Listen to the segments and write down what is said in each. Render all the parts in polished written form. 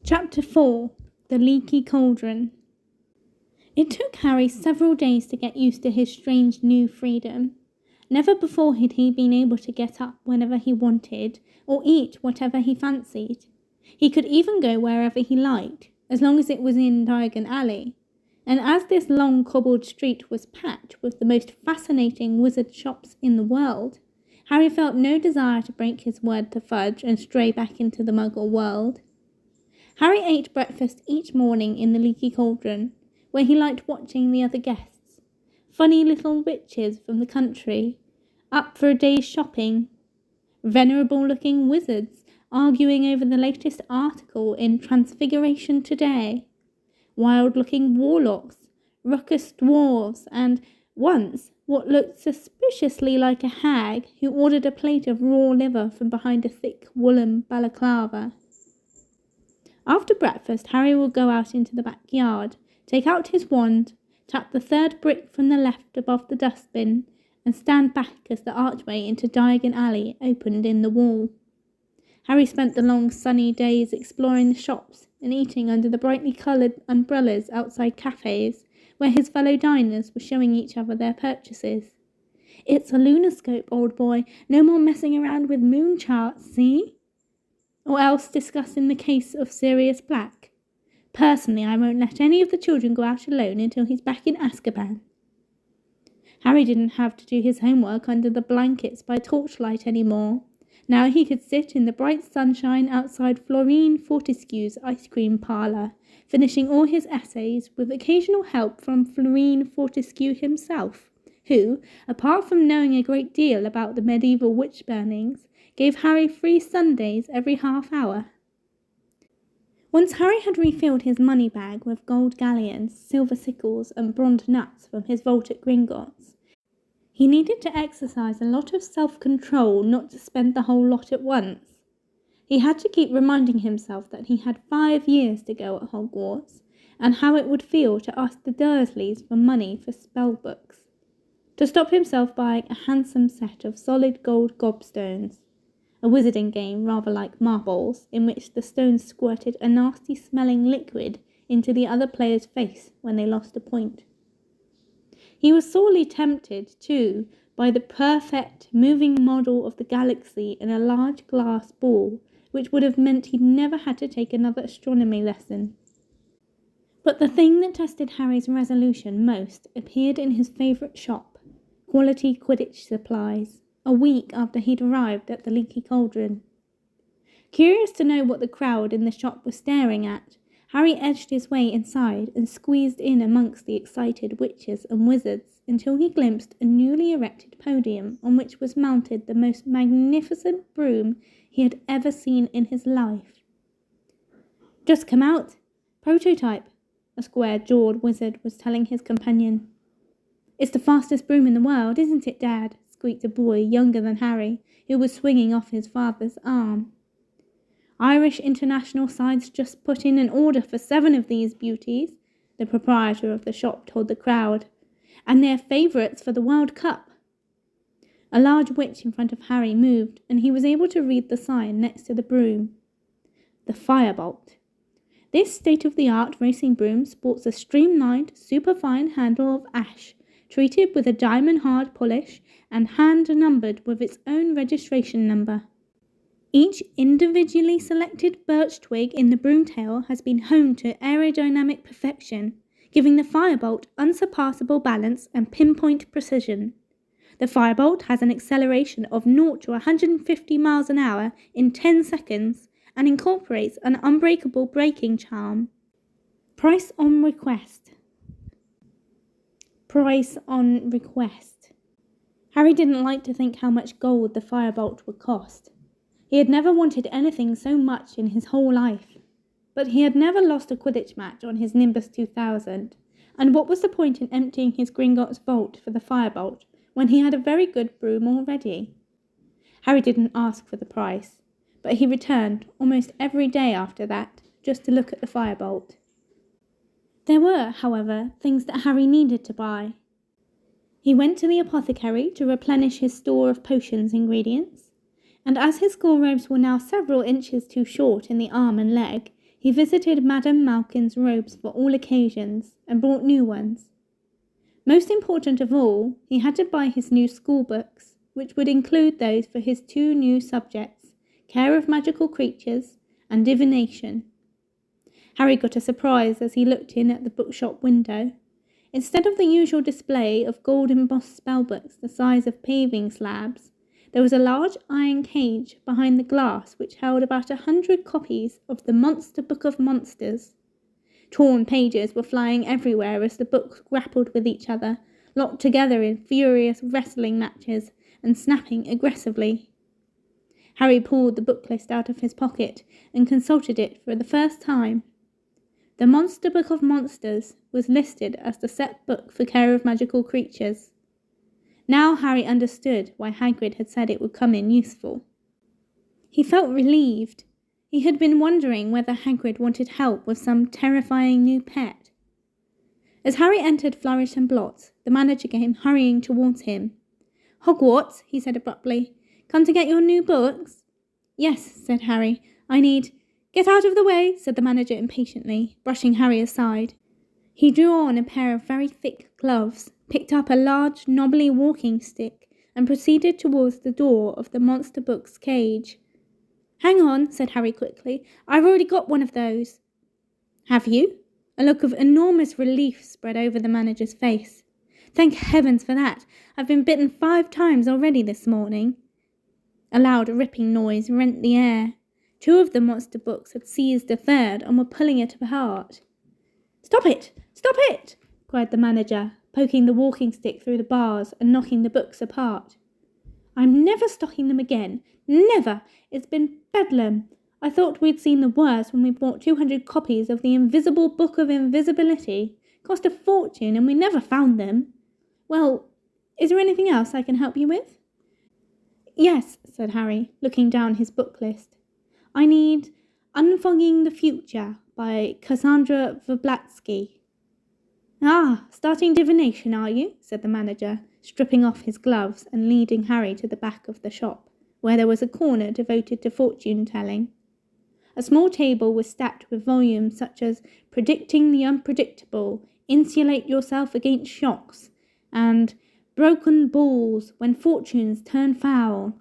Chapter 4. The Leaky Cauldron. It took Harry several days to get used to his strange new freedom. Never before had he been able to get up whenever he wanted, or eat whatever he fancied. He could even go wherever he liked, as long as it was in Diagon Alley. And as this long cobbled street was packed with the most fascinating wizard shops in the world, Harry felt no desire to break his word to Fudge and stray back into the Muggle world. Harry ate breakfast each morning in the Leaky Cauldron, where he liked watching the other guests. Funny little witches from the country, up for a day's shopping. Venerable-looking wizards arguing over the latest article in Transfiguration Today. Wild-looking warlocks, ruckus dwarves, and, once, what looked suspiciously like a hag who ordered a plate of raw liver from behind a thick woolen balaclava. After breakfast, Harry would go out into the backyard, take out his wand, tap the third brick from the left above the dustbin, and stand back as the archway into Diagon Alley opened in the wall. Harry spent the long sunny days exploring the shops and eating under the brightly coloured umbrellas outside cafes, where his fellow diners were showing each other their purchases. "It's a lunarscope, old boy. No more messing around with moon charts, see?" Or else discussing the case of Sirius Black. "Personally, I won't let any of the children go out alone until he's back in Azkaban." Harry didn't have to do his homework under the blankets by torchlight anymore. Now he could sit in the bright sunshine outside Florine Fortescue's ice cream parlour, finishing all his essays with occasional help from Florine Fortescue himself, who, apart from knowing a great deal about the medieval witch burnings, gave Harry free Sundays every half hour. Once Harry had refilled his money bag with gold galleons, silver sickles, and bronze nuts from his vault at Gringotts, he needed to exercise a lot of self-control not to spend the whole lot at once. He had to keep reminding himself that he had 5 years to go at Hogwarts, and how it would feel to ask the Dursleys for money for spell books, to stop himself buying a handsome set of solid gold gobstones, a wizarding game rather like marbles, in which the stones squirted a nasty-smelling liquid into the other player's face when they lost a point. He was sorely tempted, too, by the perfect moving model of the galaxy in a large glass ball, which would have meant he never had to take another astronomy lesson. But the thing that tested Harry's resolution most appeared in his favourite shop, Quality Quidditch Supplies, a week after he'd arrived at the Leaky Cauldron. Curious to know what the crowd in the shop was staring at, Harry edged his way inside and squeezed in amongst the excited witches and wizards until he glimpsed a newly erected podium on which was mounted the most magnificent broom he had ever seen in his life. "Just come out. Prototype," a square-jawed wizard was telling his companion. "It's the fastest broom in the world, isn't it, Dad?" squeaked a boy younger than Harry, who was swinging off his father's arm. "Irish International Sides just put in an order for 7 of these beauties," the proprietor of the shop told the crowd, "and they're favourites for the World Cup." A large witch in front of Harry moved, and he was able to read the sign next to the broom. The Firebolt. This state-of-the-art racing broom sports a streamlined, superfine handle of ash, treated with a diamond-hard polish and hand-numbered with its own registration number. Each individually selected birch twig in the broomtail has been honed to aerodynamic perfection, giving the Firebolt unsurpassable balance and pinpoint precision. The Firebolt has an acceleration of 0 to 150 miles an hour in 10 seconds and incorporates an unbreakable braking charm. Price on request. Price on request. Harry didn't like to think how much gold the Firebolt would cost. He had never wanted anything so much in his whole life. But he had never lost a Quidditch match on his Nimbus 2000, and what was the point in emptying his Gringotts vault for the Firebolt when he had a very good broom already? Harry didn't ask for the price, but he returned almost every day after that just to look at the Firebolt. There were, however, things that Harry needed to buy. He went to the apothecary to replenish his store of potions ingredients, and as his school robes were now several inches too short in the arm and leg, He visited Madame Malkin's robes for all occasions and bought new ones. Most important of all, he had to buy his new school books, which would include those for his 2 new subjects, care of magical creatures and divination. Harry got a surprise as he looked in at the bookshop window. Instead of the usual display of gold-embossed spellbooks the size of paving slabs, there was a large iron cage behind the glass which held about 100 copies of the Monster Book of Monsters. Torn pages were flying everywhere as the books grappled with each other, locked together in furious wrestling matches and snapping aggressively. Harry pulled the book list out of his pocket and consulted it for the first time. The Monster Book of Monsters was listed as the set book for care of magical creatures. Now Harry understood why Hagrid had said it would come in useful. He felt relieved. He had been wondering whether Hagrid wanted help with some terrifying new pet. As Harry entered Flourish and Blotts, the manager came hurrying towards him. "Hogwarts," he said abruptly. "Come to get your new books?" "Yes," said Harry. "I need—" "Get out of the way," said the manager impatiently, brushing Harry aside. He drew on a pair of very thick gloves, picked up a large, knobbly walking stick, and proceeded towards the door of the monster book's cage. "Hang on," said Harry quickly. "I've already got one of those." "Have you?" A look of enormous relief spread over the manager's face. "Thank heavens for that. I've been bitten 5 times already this morning." A loud ripping noise rent the air. 2 of the monster books had seized a third and were pulling it apart. "Stop it! Stop it!" cried the manager, poking the walking stick through the bars and knocking the books apart. "I'm never stocking them again. Never! It's been bedlam. I thought we'd seen the worst when we bought 200 copies of the Invisible Book of Invisibility. Cost a fortune and we never found them. Well, is there anything else I can help you with?" "Yes," said Harry, looking down his book list. "I need Unfogging the Future by Cassandra Verblatsky." "Ah, starting divination, are you?" said the manager, stripping off his gloves and leading Harry to the back of the shop, where there was a corner devoted to fortune-telling. A small table was stacked with volumes such as Predicting the Unpredictable, Insulate Yourself Against Shocks, and Broken Balls When Fortunes Turn Foul.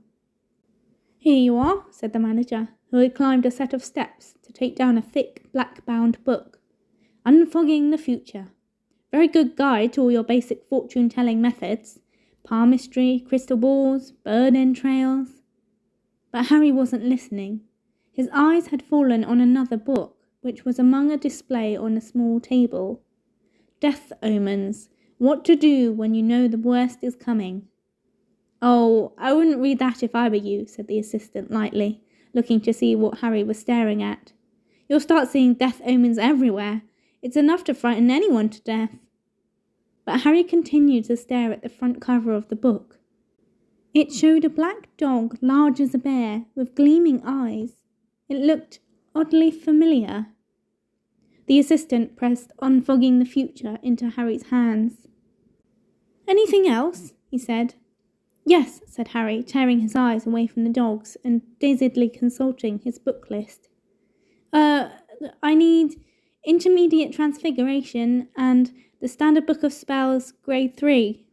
"Here you are," said the manager, who had climbed a set of steps to take down a thick, black-bound book. "Unfogging the Future. Very good guide to all your basic fortune-telling methods. Palmistry, crystal balls, bird entrails." But Harry wasn't listening. His eyes had fallen on another book, which was among a display on a small table. Death Omens. What to do when you know the worst is coming. "Oh, I wouldn't read that if I were you," said the assistant lightly, looking to see what Harry was staring at. "You'll start seeing death omens everywhere. It's enough to frighten anyone to death." But Harry continued to stare at the front cover of the book. It showed a black dog large as a bear, with gleaming eyes. It looked oddly familiar. The assistant pressed Unfogging the Future into Harry's hands. "Anything else?" he said. "Yes," said Harry, tearing his eyes away from the dogs and dazedly consulting his book list. I need Intermediate Transfiguration and the Standard Book of Spells, Grade 3.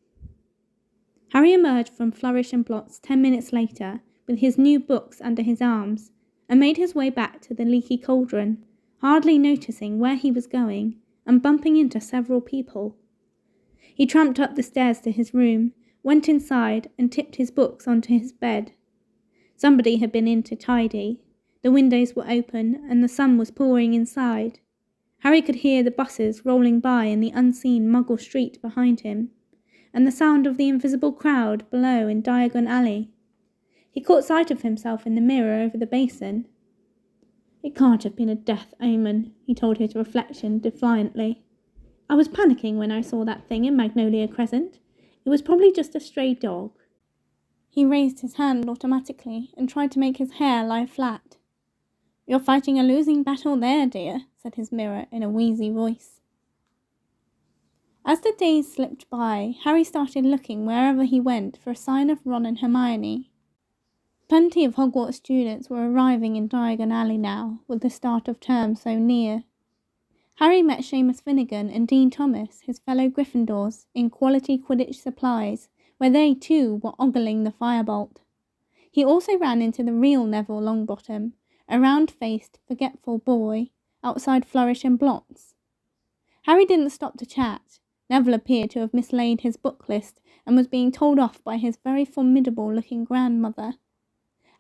Harry emerged from Flourish and Blotts 10 minutes later with his new books under his arms and made his way back to the Leaky Cauldron, hardly noticing where he was going and bumping into several people. He tramped up the stairs to his room, went inside and tipped his books onto his bed. Somebody had been in to tidy. The windows were open and the sun was pouring inside. Harry could hear the buses rolling by in the unseen Muggle street behind him, and the sound of the invisible crowd below in Diagon Alley. He caught sight of himself in the mirror over the basin. "It can't have been a death omen," he told his reflection defiantly. "I was panicking when I saw that thing in Magnolia Crescent. It was probably just a stray dog." He raised his hand automatically and tried to make his hair lie flat. "You're fighting a losing battle there, dear," said his mirror in a wheezy voice. As the days slipped by, Harry started looking wherever he went for a sign of Ron and Hermione. Plenty of Hogwarts students were arriving in Diagon Alley now, with the start of term so near. Harry met Seamus Finnegan and Dean Thomas, his fellow Gryffindors, in Quality Quidditch Supplies, where they too were ogling the firebolt. He also ran into the real Neville Longbottom, a round-faced, forgetful boy, outside Flourish and Blots. Harry didn't stop to chat. Neville appeared to have mislaid his book list and was being told off by his very formidable-looking grandmother.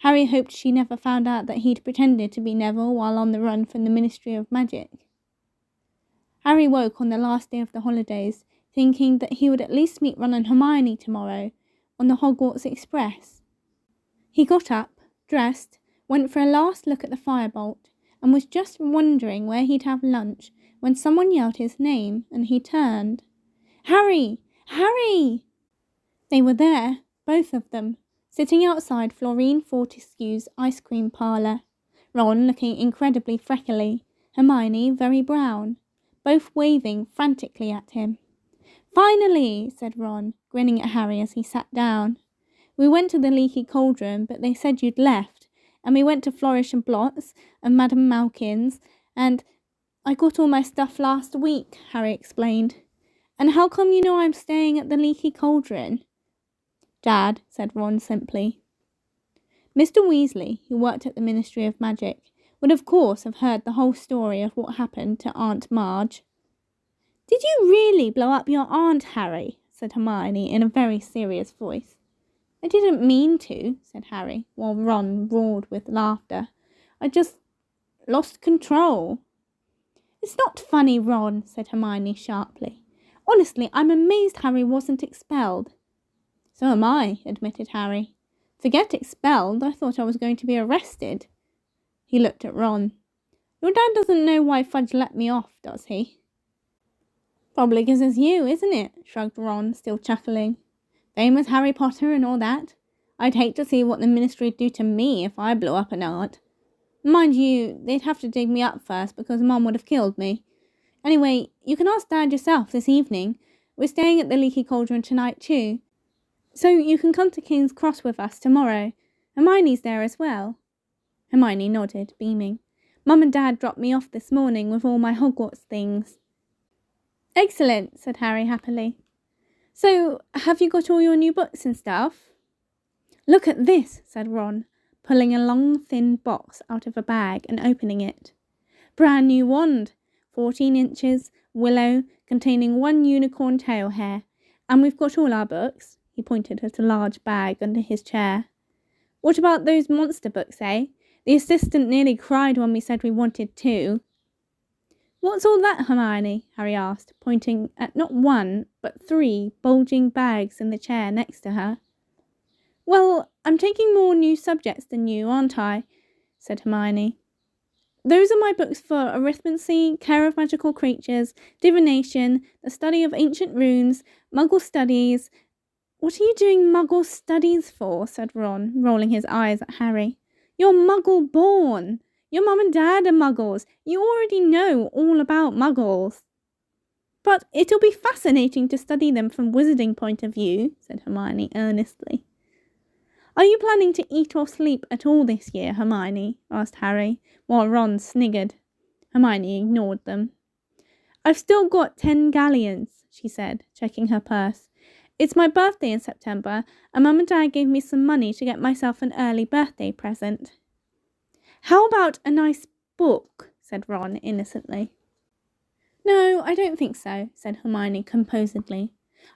Harry hoped she never found out that he'd pretended to be Neville while on the run from the Ministry of Magic. Harry woke on the last day of the holidays, thinking that he would at least meet Ron and Hermione tomorrow on the Hogwarts Express. He got up, dressed, went for a last look at the firebolt, and was just wondering where he'd have lunch when someone yelled his name, and he turned. "Harry! Harry!" They were there, both of them, sitting outside Florine Fortescue's ice cream parlour. Ron looking incredibly freckly, Hermione very brown, both waving frantically at him. "Finally," said Ron, grinning at Harry as he sat down. "We went to the Leaky Cauldron, but they said you'd left, and we went to Flourish and Blots and Madame Malkin's, and I got all my stuff last week," Harry explained. "And how come you know I'm staying at the Leaky Cauldron?" "Dad," said Ron simply. Mr. Weasley, who worked at the Ministry of Magic, would of course have heard the whole story of what happened to Aunt Marge. "Did you really blow up your aunt, Harry?" said Hermione in a very serious voice. "I didn't mean to," said Harry, while Ron roared with laughter. "I just lost control." "It's not funny, Ron," said Hermione sharply. "Honestly, I'm amazed Harry wasn't expelled." "So am I," admitted Harry. "Forget expelled, I thought I was going to be arrested." He looked at Ron. "Your dad doesn't know why Fudge let me off, does he?" "Probably because it's you, isn't it?" shrugged Ron, still chuckling. "Famous Harry Potter and all that. I'd hate to see what the Ministry'd do to me if I blew up an aunt. Mind you, they'd have to dig me up first because Mom would have killed me. Anyway, you can ask Dad yourself this evening. We're staying at the Leaky Cauldron tonight too. So you can come to King's Cross with us tomorrow. Hermione's there as well." Hermione nodded, beaming. "Mum and Dad dropped me off this morning with all my Hogwarts things." "Excellent," said Harry happily. "So, have you got all your new books and stuff?" "Look at this," said Ron, pulling a long, thin box out of a bag and opening it. "Brand new wand, 14 inches, willow, containing 1 unicorn tail hair. And we've got all our books." He pointed at a large bag under his chair. "What about those monster books, eh? The assistant nearly cried when we said we wanted 2. "What's all that, Hermione?" Harry asked, pointing at not 1, but 3 bulging bags in the chair next to her. "Well, I'm taking more new subjects than you, aren't I?" said Hermione. "Those are my books for arithmancy, care of magical creatures, divination, the study of ancient runes, Muggle studies." "What are you doing Muggle studies for?" said Ron, rolling his eyes at Harry. "You're Muggle born. Your mum and dad are Muggles. You already know all about Muggles." "But it'll be fascinating to study them from wizarding point of view," said Hermione earnestly. "Are you planning to eat or sleep at all this year, Hermione?" asked Harry, while Ron sniggered. Hermione ignored them. "I've still got 10 galleons," she said, checking her purse. "It's my birthday in September, and Mum and Dad gave me some money to get myself an early birthday present." "How about a nice book?" said Ron innocently. "No, I don't think so," said Hermione composedly.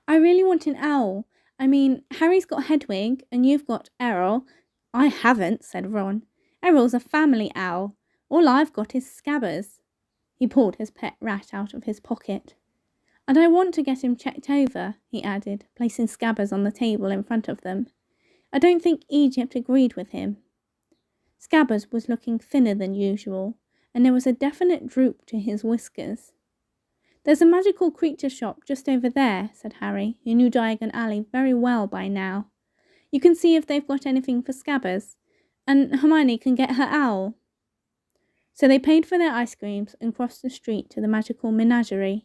"I really want an owl. I mean, Harry's got Hedwig, and you've got Errol." "I haven't," said Ron. "Errol's a family owl. All I've got is Scabbers." He pulled his pet rat out of his pocket. "And I want to get him checked over," he added, placing Scabbers on the table in front of them. "I don't think Egypt agreed with him." Scabbers was looking thinner than usual, and there was a definite droop to his whiskers. "There's a magical creature shop just over there," said Harry, who knew Diagon Alley very well by now. "You can see if they've got anything for Scabbers, and Hermione can get her owl." So they paid for their ice creams and crossed the street to the magical menagerie.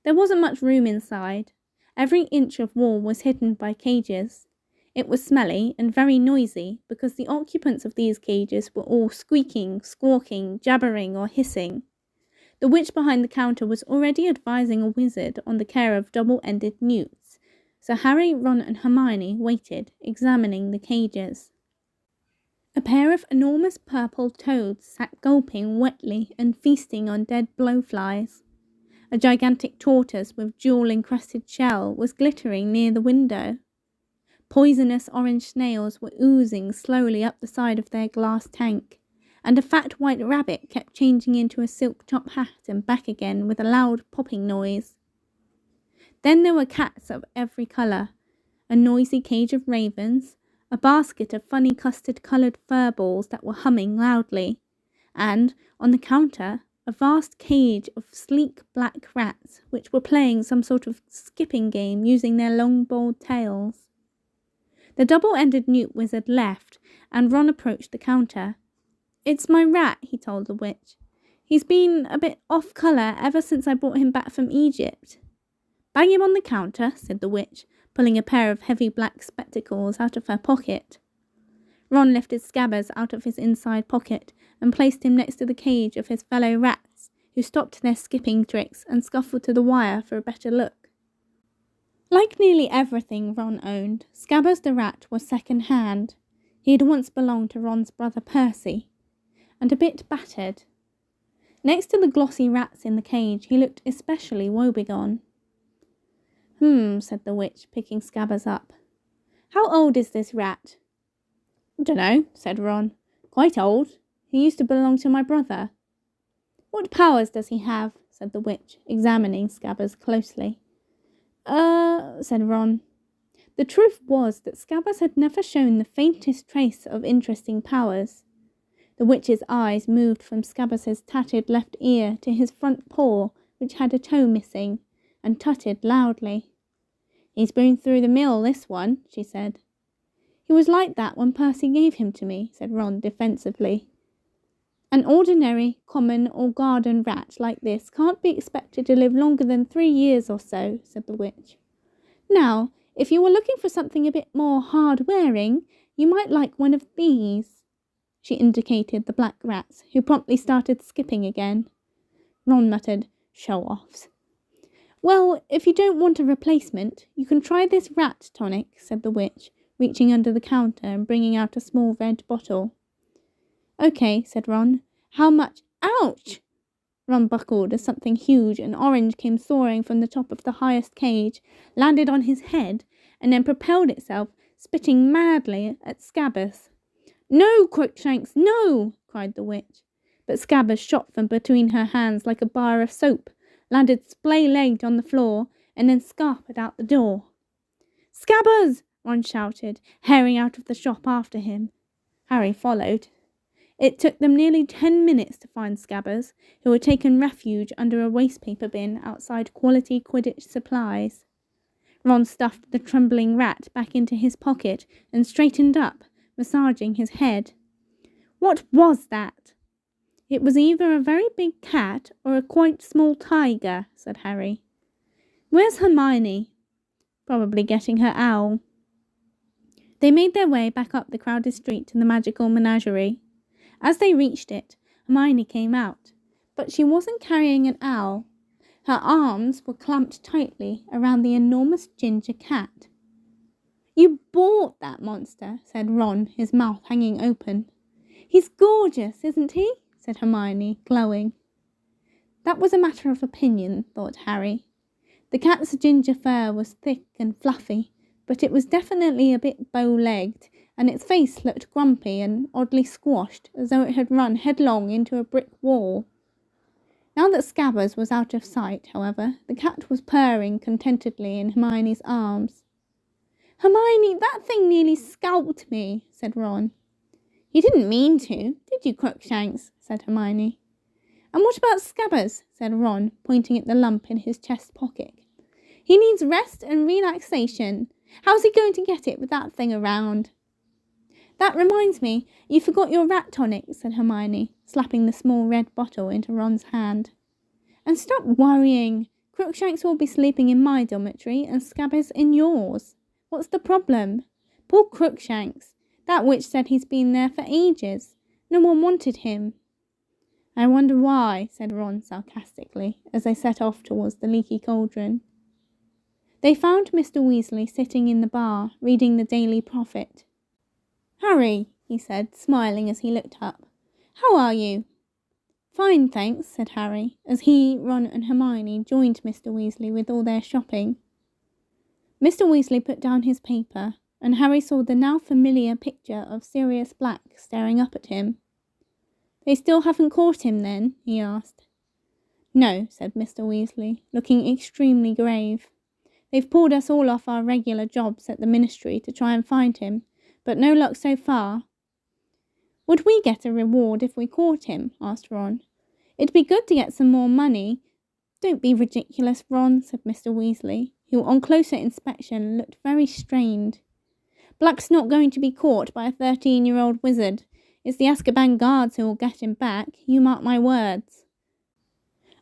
There wasn't much room inside. Every inch of wall was hidden by cages. It was smelly and very noisy because the occupants of these cages were all squeaking, squawking, jabbering, or hissing. The witch behind the counter was already advising a wizard on the care of double-ended newts, so Harry, Ron and Hermione waited, examining the cages. A pair of enormous purple toads sat gulping wetly and feasting on dead blowflies. A gigantic tortoise with jewel-encrusted shell was glittering near the window. Poisonous orange snails were oozing slowly up the side of their glass tank, and a fat white rabbit kept changing into a silk top hat and back again with a loud popping noise. Then there were cats of every colour, a noisy cage of ravens, a basket of funny custard-coloured fur balls that were humming loudly, and, on the counter, a vast cage of sleek black rats which were playing some sort of skipping game using their long bald tails. The double-ended newt wizard left, and Ron approached the counter. "It's my rat," he told the witch. "He's been a bit off-colour ever since I brought him back from Egypt." "Bang him on the counter," said the witch, pulling a pair of heavy black spectacles out of her pocket. Ron lifted Scabbers out of his inside pocket and placed him next to the cage of his fellow rats, who stopped their skipping tricks and scuffled to the wire for a better look. Like nearly everything Ron owned, Scabbers the rat was second-hand. He had once belonged to Ron's brother Percy, and a bit battered. Next to the glossy rats in the cage, he looked especially woebegone. Said the witch, picking Scabbers up. "How old is this rat?" "Dunno," said Ron. "Quite old. He used to belong to my brother." "What powers does he have?" said the witch, examining Scabbers closely. Said Ron. The truth was that Scabbers had never shown the faintest trace of interesting powers. The witch's eyes moved from Scabbers' tattered left ear to his front paw, which had a toe missing, and tutted loudly. "He's been through the mill, this one," she said. "He was like that when Percy gave him to me," said Ron defensively. "An ordinary, common or garden rat like this can't be expected to live longer than 3 years or so," said the witch. "Now, if you were looking for something a bit more hard-wearing, you might like one of these." She indicated the black rats, who promptly started skipping again. Ron muttered, "Show-offs." "Well, if you don't want a replacement, you can try this rat tonic," said the witch, reaching under the counter and bringing out a small red bottle. "Okay," said Ron. "How much—" "Ouch!" Ron buckled as something huge and orange came soaring from the top of the highest cage, landed on his head, and then propelled itself, spitting madly at Scabbers. "No, Crookshanks, no!" cried the witch. But Scabbers shot from between her hands like a bar of soap, landed splay-legged on the floor, and then scarpered out the door. "Scabbers!" Ron shouted, hurrying out of the shop after him. Harry followed. It took them nearly 10 minutes to find Scabbers, who had taken refuge under a wastepaper bin outside Quality Quidditch Supplies. Ron stuffed the trembling rat back into his pocket and straightened up, massaging his head. "What was that?" "It was either a very big cat or a quite small tiger," said Harry. "Where's Hermione?" "Probably getting her owl." They made their way back up the crowded street to the magical menagerie. As they reached it, Hermione came out, but she wasn't carrying an owl. Her arms were clamped tightly around the enormous ginger cat. "You bought that monster," said Ron, his mouth hanging open. "He's gorgeous, isn't he?" said Hermione, glowing. That was a matter of opinion, thought Harry. The cat's ginger fur was thick and fluffy, but it was definitely a bit bow-legged, and its face looked grumpy and oddly squashed, as though it had run headlong into a brick wall. Now that Scabbers was out of sight, however, the cat was purring contentedly in Hermione's arms. "Hermione, that thing nearly scalped me," said Ron. "You didn't mean to, did you, Crookshanks?" said Hermione. "And what about Scabbers?" said Ron, pointing at the lump in his chest pocket. "He needs rest and relaxation. How's he going to get it with that thing around?" "That reminds me, you forgot your rat tonic," said Hermione, slapping the small red bottle into Ron's hand. "And stop worrying. Crookshanks will be sleeping in my dormitory and Scabbers in yours. What's the problem? Poor Crookshanks. That witch said he's been there for ages. No one wanted him." "I wonder why," said Ron sarcastically, as they set off towards the Leaky Cauldron. They found Mr. Weasley sitting in the bar, reading the Daily Prophet. "Harry," he said, smiling as he looked up. "How are you?" "Fine, thanks," said Harry, as he, Ron and Hermione joined Mr. Weasley with all their shopping. Mr. Weasley put down his paper, and Harry saw the now familiar picture of Sirius Black staring up at him. "They still haven't caught him, then?" he asked. "No," said Mr. Weasley, looking extremely grave. "They've pulled us all off our regular jobs at the Ministry to try and find him, but no luck so far." "Would we get a reward if we caught him?" asked Ron. "It'd be good to get some more money." "Don't be ridiculous, Ron," said Mr. Weasley, who on closer inspection looked very strained. "Black's not going to be caught by a 13-year-old wizard. It's the Azkaban guards who will get him back, you mark my words."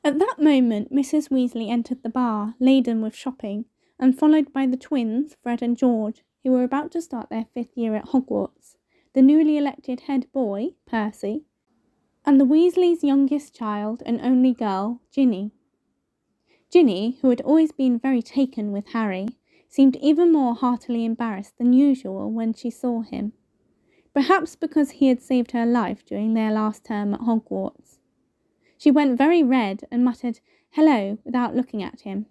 At that moment, Mrs. Weasley entered the bar, laden with shopping, and followed by the twins, Fred and George, who were about to start their 5th year at Hogwarts, the newly elected head boy, Percy, and the Weasleys' youngest child and only girl, Ginny. Ginny, who had always been very taken with Harry, seemed even more heartily embarrassed than usual when she saw him, perhaps because he had saved her life during their last term at Hogwarts. She went very red and muttered "hello" without looking at him.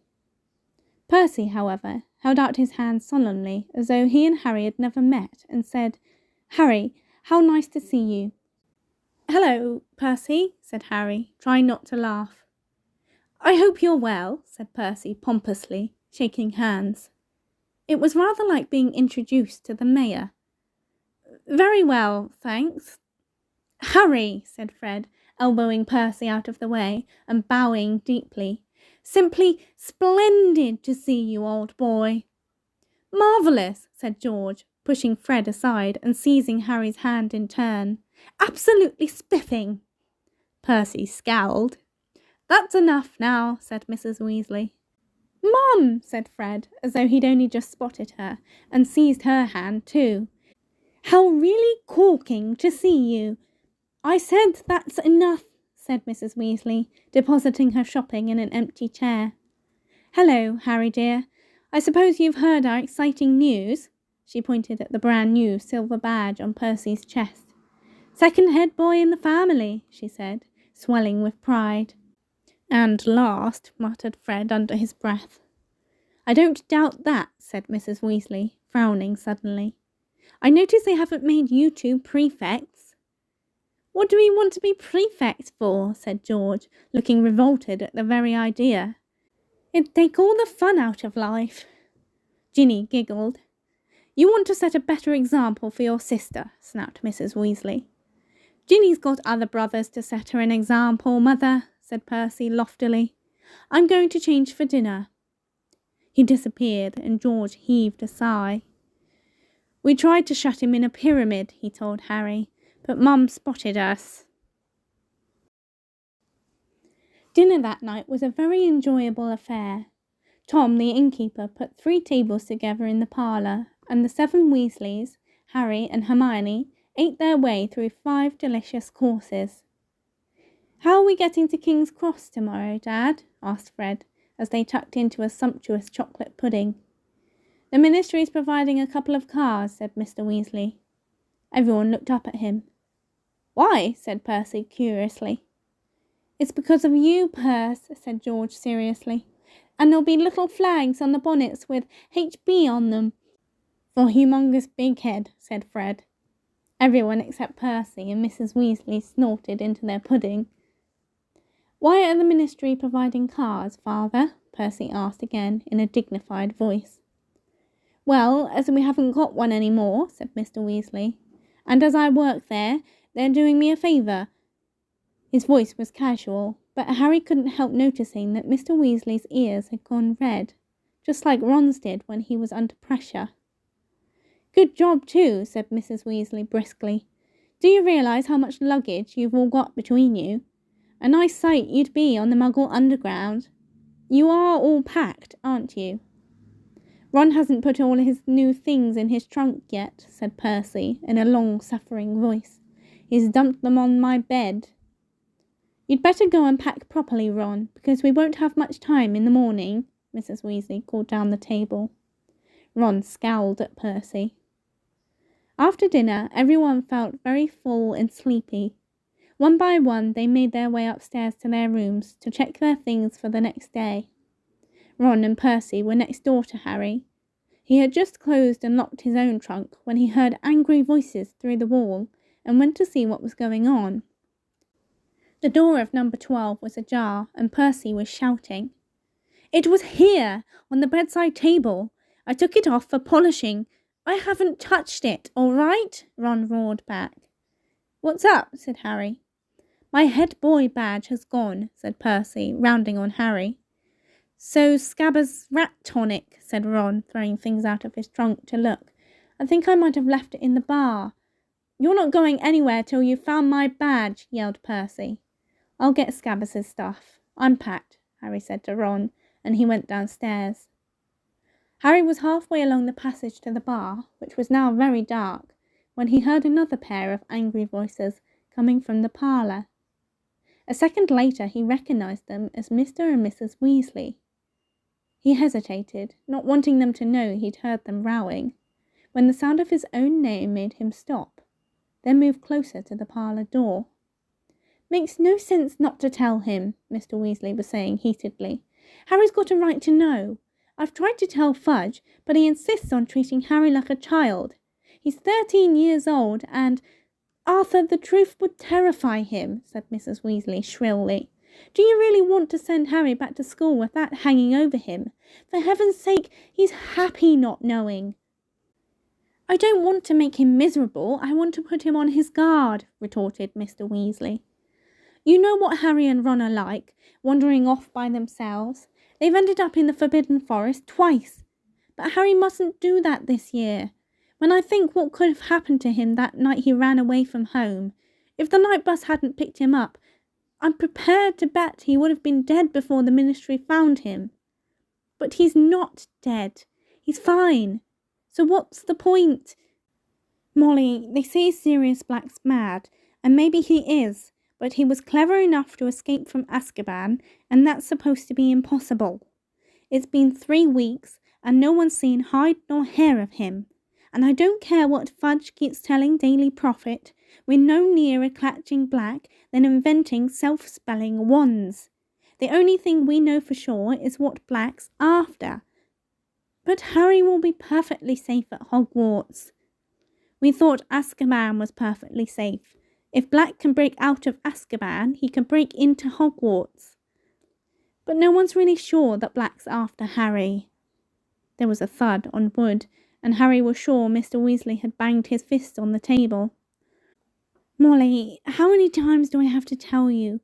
Percy, however, held out his hand solemnly as though he and Harry had never met and said, "Harry, how nice to see you." "Hello, Percy," said Harry, trying not to laugh. "I hope you're well," said Percy pompously, shaking hands. It was rather like being introduced to the mayor. "Very well, thanks." "Harry," said Fred, elbowing Percy out of the way and bowing deeply. "Simply splendid to see you, old boy." "Marvellous," said George, pushing Fred aside and seizing Harry's hand in turn. "Absolutely spiffing." Percy scowled. "That's enough now," said Mrs. Weasley. "Mum," said Fred, as though he'd only just spotted her, and seized her hand too. "How really corking to see you." "I said that's enough," said Mrs. Weasley, depositing her shopping in an empty chair. "Hello, Harry dear. I suppose you've heard our exciting news?" She pointed at the brand new silver badge on Percy's chest. "Second head boy in the family," she said, swelling with pride. "And last," muttered Fred under his breath. "I don't doubt that," said Mrs. Weasley, frowning suddenly. "I notice they haven't made you two prefects." "What do we want to be prefects for?" said George, looking revolted at the very idea. "It'd take all the fun out of life." Ginny giggled. "You want to set a better example for your sister," snapped Mrs. Weasley. "Ginny's got other brothers to set her an example, Mother," said Percy loftily. "I'm going to change for dinner." He disappeared, and George heaved a sigh. "We tried to shut him in a pyramid," he told Harry, "but Mum spotted us." Dinner that night was a very enjoyable affair. Tom, the innkeeper, put 3 tables together in the parlour, and the 7 Weasleys, Harry and Hermione, ate their way through 5 delicious courses. "How are we getting to King's Cross tomorrow, Dad?" asked Fred, as they tucked into a sumptuous chocolate pudding. "The Ministry is providing a couple of cars," said Mr. Weasley. Everyone looked up at him. "Why?" said Percy curiously. "It's because of you, Perce," said George seriously. "And there'll be little flags on the bonnets with HB on them." "For Humongous Big Head," said Fred. Everyone except Percy and Mrs. Weasley snorted into their pudding. "Why are the Ministry providing cars, Father?" Percy asked again in a dignified voice. "Well, as we haven't got one any more," said Mr. Weasley, "and as I work there, they're doing me a favour." His voice was casual, but Harry couldn't help noticing that Mr. Weasley's ears had gone red, just like Ron's did when he was under pressure. "Good job too," said Mrs. Weasley briskly. "Do you realise how much luggage you've all got between you? A nice sight you'd be on the Muggle Underground. You are all packed, aren't you?" Ron hasn't put all his new things in his trunk yet, said Percy, in a long-suffering voice. He's dumped them on my bed. You'd better go and pack properly, Ron, because we won't have much time in the morning, Mrs. Weasley called down the table. Ron scowled at Percy. After dinner, everyone felt very full and sleepy. One by one, they made their way upstairs to their rooms to check their things for the next day. Ron and Percy were next door to Harry. He had just closed and locked his own trunk when he heard angry voices through the wall and went to see what was going on. The door of number 12 was ajar and Percy was shouting. It was here, on the bedside table. I took it off for polishing. I haven't touched it, all right? Ron roared back. What's up? Said Harry. My head boy badge has gone, said Percy, rounding on Harry. So Scabbers' rat tonic, said Ron, throwing things out of his trunk to look. I think I might have left it in the bar. You're not going anywhere till you've found my badge, yelled Percy. I'll get Scabbers' stuff. I'm packed, Harry said to Ron, and he went downstairs. Harry was halfway along the passage to the bar, which was now very dark, when he heard another pair of angry voices coming from the parlour. A second later he recognised them as Mr. and Mrs. Weasley. He hesitated, not wanting them to know he'd heard them rowing, when the sound of his own name made him stop, then moved closer to the parlour door. Makes no sense not to tell him, Mr. Weasley was saying heatedly. Harry's got a right to know. I've tried to tell Fudge, but he insists on treating Harry like a child. He's 13 years old and... Arthur, the truth would terrify him, said Mrs. Weasley shrilly. Do you really want to send Harry back to school with that hanging over him? For heaven's sake, he's happy not knowing. I don't want to make him miserable. I want to put him on his guard, retorted Mr. Weasley. You know what Harry and Ron are like, wandering off by themselves. They've ended up in the Forbidden Forest twice. But Harry mustn't do that this year. When I think what could have happened to him that night he ran away from home, if the night bus hadn't picked him up, I'm prepared to bet he would have been dead before the Ministry found him. But he's not dead. He's fine. So what's the point? Molly, they say Sirius Black's mad, and maybe he is, but he was clever enough to escape from Azkaban, and that's supposed to be impossible. It's been 3 weeks, and no one's seen hide nor hair of him. And I don't care what Fudge keeps telling Daily Prophet, we're no nearer catching Black than inventing self-spelling wands. The only thing we know for sure is what Black's after. But Harry will be perfectly safe at Hogwarts. We thought Azkaban was perfectly safe. If Black can break out of Azkaban, he can break into Hogwarts. But no one's really sure that Black's after Harry. There was a thud on wood, and Harry was sure Mr. Weasley had banged his fist on the table. Molly, how many times do I have to tell you?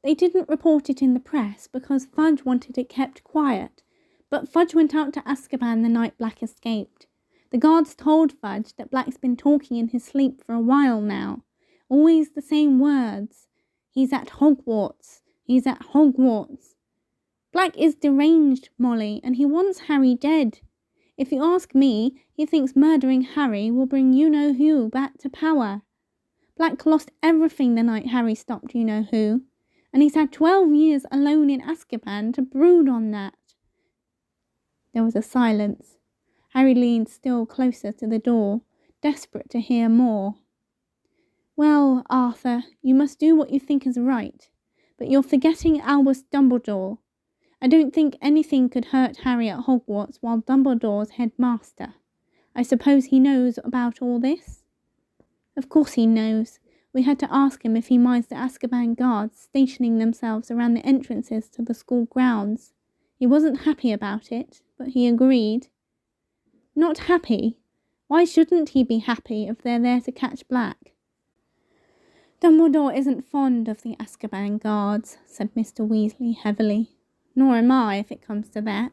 They didn't report it in the press because Fudge wanted it kept quiet, but Fudge went out to Azkaban the night Black escaped. The guards told Fudge that Black's been talking in his sleep for a while now. Always the same words. He's at Hogwarts. He's at Hogwarts. Black is deranged, Molly, and he wants Harry dead. If you ask me, he thinks murdering Harry will bring you-know-who back to power. Black lost everything the night Harry stopped you-know-who, and he's had 12 years alone in Azkaban to brood on that. There was a silence. Harry leaned still closer to the door, desperate to hear more. Well, Arthur, you must do what you think is right, but you're forgetting Albus Dumbledore. I don't think anything could hurt Harry at Hogwarts while Dumbledore's headmaster. I suppose he knows about all this? Of course he knows. We had to ask him if he minds the Azkaban guards stationing themselves around the entrances to the school grounds. He wasn't happy about it, but he agreed. Not happy? Why shouldn't he be happy if they're there to catch Black? Dumbledore isn't fond of the Azkaban guards, said Mr. Weasley heavily. Nor am I, if it comes to that.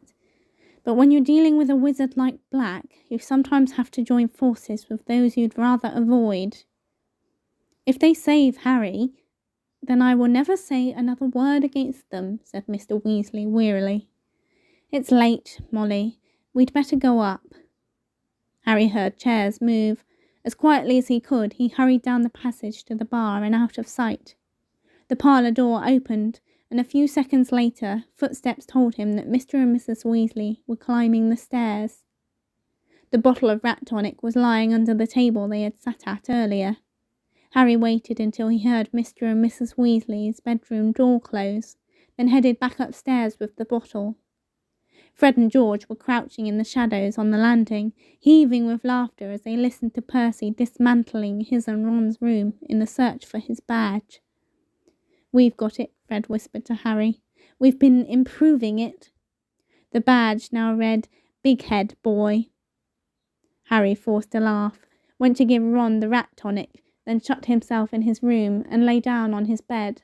But when you're dealing with a wizard like Black, you sometimes have to join forces with those you'd rather avoid. If they save Harry, then I will never say another word against them, said Mr. Weasley wearily. It's late, Molly. We'd better go up. Harry heard chairs move. As quietly as he could, he hurried down the passage to the bar and out of sight. The parlour door opened, and a few seconds later, footsteps told him that Mr. and Mrs. Weasley were climbing the stairs. The bottle of rat tonic was lying under the table they had sat at earlier. Harry waited until he heard Mr. and Mrs. Weasley's bedroom door close, then headed back upstairs with the bottle. Fred and George were crouching in the shadows on the landing, heaving with laughter as they listened to Percy dismantling his and Ron's room in the search for his badge. "We've got it," Fred whispered to Harry. "We've been improving it." The badge now read, "Big Head Boy." Harry forced a laugh, went to give Ron the rat tonic, then shut himself in his room and lay down on his bed.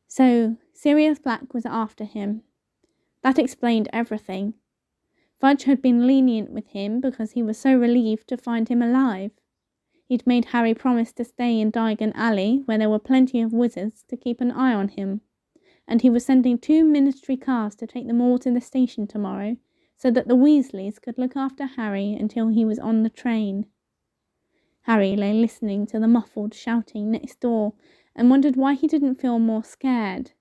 So, Sirius Black was after him. That explained everything. Fudge had been lenient with him because he was so relieved to find him alive. He'd made Harry promise to stay in Diagon Alley, where there were plenty of wizards to keep an eye on him, and he was sending 2 ministry cars to take them all to the station tomorrow, so that the Weasleys could look after Harry until he was on the train. Harry lay listening to the muffled shouting next door and wondered why he didn't feel more scared.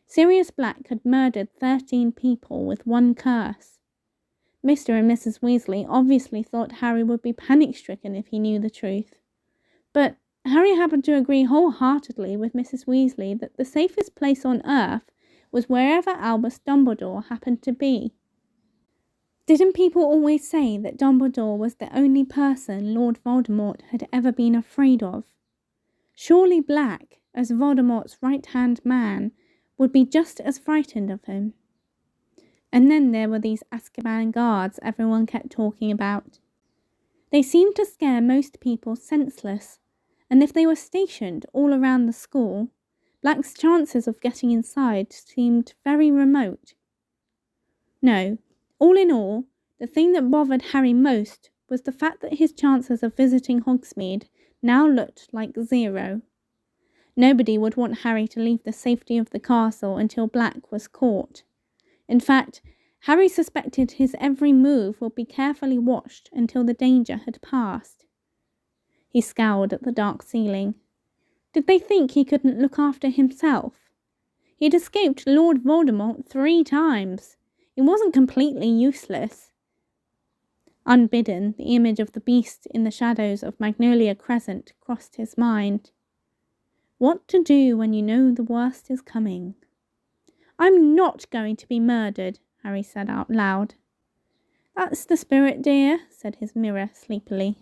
Sirius Black had murdered 13 people with one curse. Mr. and Mrs. Weasley obviously thought Harry would be panic-stricken if he knew the truth. But Harry happened to agree wholeheartedly with Mrs. Weasley that the safest place on earth was wherever Albus Dumbledore happened to be. Didn't people always say that Dumbledore was the only person Lord Voldemort had ever been afraid of? Surely Black, as Voldemort's right-hand man, would be just as frightened of him. And then there were these Azkaban guards everyone kept talking about. They seemed to scare most people senseless, and if they were stationed all around the school, Black's chances of getting inside seemed very remote. No, all in all, the thing that bothered Harry most was the fact that his chances of visiting Hogsmeade now looked like 0. Nobody would want Harry to leave the safety of the castle until Black was caught. In fact, Harry suspected his every move would be carefully watched until the danger had passed. He scowled at the dark ceiling. Did they think he couldn't look after himself? He'd escaped Lord Voldemort 3 times. He wasn't completely useless. Unbidden, the image of the beast in the shadows of Magnolia Crescent crossed his mind. What to do when you know the worst is coming? "I'm not going to be murdered," Harry said out loud. "That's the spirit, dear," said his mirror sleepily.